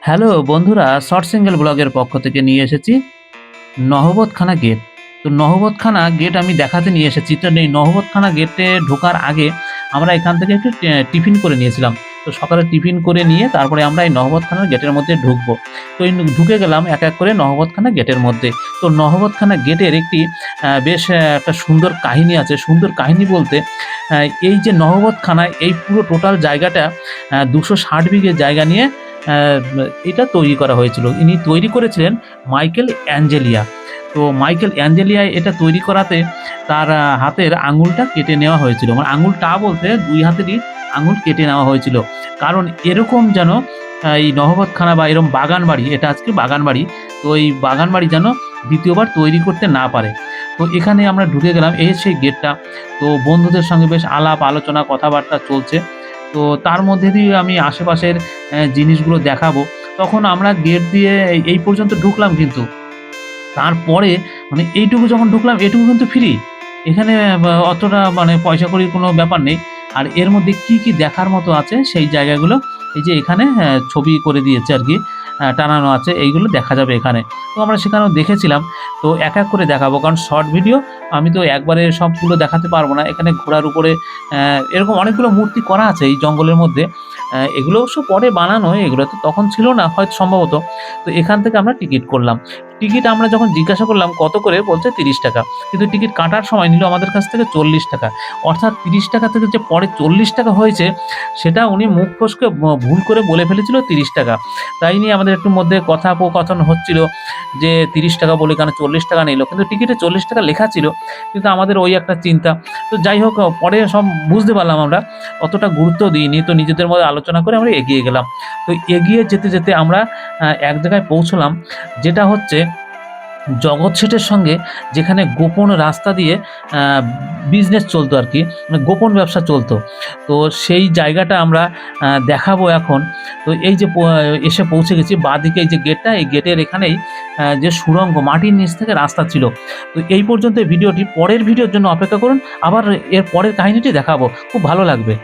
Hello বন্ধুরা, short single ব্লগের পক্ষ থেকে নিয়ে এসেছি নহবতখানা গেট। তো নহবতখানা গেট আমি দেখাতে নিয়ে এসেছি। তো এই নহবতখানা গেটে ঢোকার আগে আমরা এখান থেকে একটু টিফিন করে নিয়েছিলাম। তো সকালে টিফিন করে নিয়ে তারপরে আমরা এই নহবতখানার গেটের মধ্যে ঢুকবো। তো এই ঢুকে গেলাম এক এক করে নহবতখানা গেটের মধ্যে। তো নহবতখানা গেটের একটি বেশ একটা সুন্দর কাহিনী আছে। সুন্দর কাহিনী বলতে এই যে নহবতখানায় এই পুরো টোটাল জায়গাটা ২৬০ বিঘে জায়গা নিয়ে আ এটা তৈরি করা হয়েছিল। ইনি তৈরি করেছিলেন মাইকেল অ্যাঞ্জেলিয়া। তো মাইকেল অ্যাঞ্জেলিয়া এটা তৈরি করাতে তার হাতের আঙুলটা কেটে নেওয়া হয়েছিল। মানে আঙুলটা বলতে ২ হাতেরই আঙুল কেটে নেওয়া হয়েছিল। কারণ এরকম যেন এই নহবতখানা বা এরকম বাগানবাড়ি, এটা আজকে বাগানবাড়ি। তো এই বাগানবাড়ি যেন ২য় বার তৈরি করতে না পারে। তো এখানে আমরা ঢুকে গেলাম, এই সেই গেটটা। তো বন্ধুদের সঙ্গে বেশ আলাপ আলোচনা কথাবার্তা চলছে। তো তার মধ্যে দিয়ে আমি আশেপাশের জিনিসগুলো দেখাবো। তখন আমরা গেট দিয়ে এই পর্যন্ত ঢুকলাম কিন্তু। তারপরে মানে এইটুকু যখন ঢুকলাম এটুকু কিন্তু ফ্রি। এখানে অতটা মানে পয়সা কড়ির কোনো ব্যাপার নেই। আর এর মধ্যে কি, কি দেখার মতো আছে সেই জায়গাগুলো এই যে এখানে ছবি করে দিয়েছে আরকি, টানানো আছে। এইগুলো দেখা যাবে এখানে। তো আমরা সেখানেও দেখেছিলাম। তো এক, এক করে দেখাবো। কারণ শর্ট ভিডিও আমি তো একবারে সবগুলো দেখাতে পারব না। এখানে ঘোড়ার উপরে এরকম অনেকগুলো মূর্তি করা আছে এই জঙ্গলের মধ্যে। এগুলো অবশ্য পরে বানানো, এগুলো তো তখন ছিল না হয়তো সম্ভবত। তো এখান থেকে আমরা টিকিট করলাম। টিকিট আমরা যখন জিজ্ঞাসা করলাম কত করে, বলছে ৳৩০। কিন্তু টিকিট কাটার সময় নিল আমাদের কাছ থেকে ৳৪০। অর্থাৎ ৳৩০ থেকে যে পরে ৳৪০ হয়েছে সেটা উনি মুখ ফসকে ভুল করে বলে ফেলেছিল ৳৩০। তাই নিয়ে আমাদের একটু মধ্যে কথোপকথন হচ্ছিল যে ৳৩০ বলে কেন ৳৪০ নিল। কিন্তু টিকিটে ৳৪০ লেখা ছিল। কিন্তু আমাদের ওই একটা চিন্তা। তো যাই হোক, পরে সব বুঝতে পারলাম আমরা। অতটা গুরুত্ব দিইনি। তো নিজেদের মধ্যে আলোচনা করে আমরা এগিয়ে গেলাম। তো এগিয়ে যেতে, যেতে আমরা এক জায়গায় পৌঁছলাম, যেটা হচ্ছে জগৎ শেঠের সঙ্গে, যেখানে গোপন রাস্তা দিয়ে আ বিজনেস চলতো আরকি। মানে গোপন ব্যবসা চলতো। তো সেই জায়গাটা আমরা দেখাবো এখন। তো এই যে এসে পৌঁছে গেছি। বাঁদিকে এই যে গেটটা, এই গেটের এখানেই যে সুড়ঙ্গ, মাটির নিচ থেকে রাস্তা ছিল। তো এই পর্যন্ত ভিডিওটি। পরের ভিডিওর জন্য অপেক্ষা করুন। আবার এর পরের কাহিনীটি দেখাবো। খুব ভালো লাগবে।